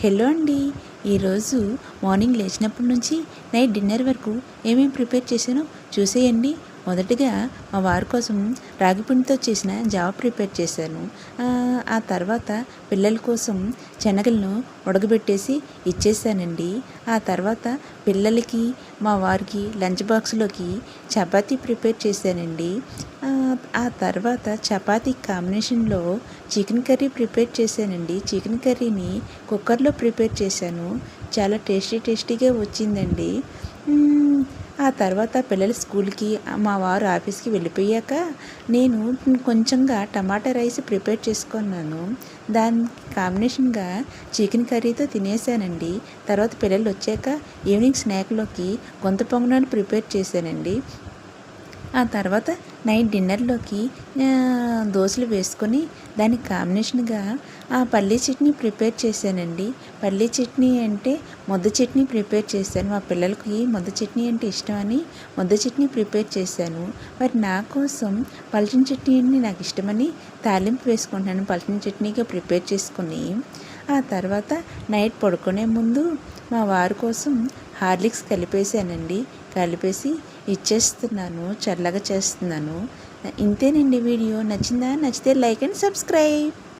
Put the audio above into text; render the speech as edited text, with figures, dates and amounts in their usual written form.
Hello అండి. ఈరోజు morning లేచినప్పటి నుంచి నైట్ డిన్నర్ వరకు ఏమేమి ప్రిపేర్ చేశానో చూసేయండి. మొదటిగా మా వారి కోసం రాగి పిండితో చేసిన జావ ప్రిపేర్ చేశాను. ఆ తర్వాత పిల్లల కోసం శనగలను ఉడకబెట్టేసి ఇచ్చేసానండి. ఆ తర్వాత పిల్లలకి మా వారికి లంచ్ బాక్స్లోకి చపాతీ ప్రిపేర్ చేశానండి. ఆ తర్వాత చపాతీ కాంబినేషన్లో చికెన్ కర్రీ ప్రిపేర్ చేశానండి. చికెన్ కర్రీని కుక్కర్లో ప్రిపేర్ చేశాను. చాలా టేస్టీగా వచ్చిందండి. ఆ తర్వాత పిల్లలు స్కూల్కి మా వారు ఆఫీస్కి వెళ్ళిపోయాక నేను కొంచెంగా టమాటా రైస్ ప్రిపేర్ చేసుకున్నాను. దాని కాంబినేషన్గా చికెన్ కర్రీతో తినేసానండి. తర్వాత పిల్లలు వచ్చాక ఈవినింగ్ స్నాక్లోకి గుంత పొంగనాలు ప్రిపేర్ చేశానండి. ఆ తర్వాత నైట్ డిన్నర్లోకి దోశలు వేసుకొని దానికి కాంబినేషన్గా పల్లీ చట్నీ ప్రిపేర్ చేశానండి. పల్లీ చట్నీ అంటే ముద్ద చట్నీ ప్రిపేర్ చేశాను. మా పిల్లలకి ముద్ద చట్నీ అంటే ఇష్టమని ముద్ద చట్నీ ప్రిపేర్ చేశాను. మరి నా కోసం పల్చని చట్నీ అంటే నాకు ఇష్టమని తాలింపు వేసుకుంటున్నాను. పల్చని చట్నీగా ప్రిపేర్ చేసుకుని ఆ తర్వాత నైట్ పడుకునే ముందు మా వారి కోసం హార్లిక్స్ కలిపేసి ఇచ్చేస్తున్నాను. చల్లగా చేస్తున్నాను. ఇంతేనండి వీడియో. నచ్చిందా? నచ్చితే లైక్ అండ్ సబ్స్క్రైబ్.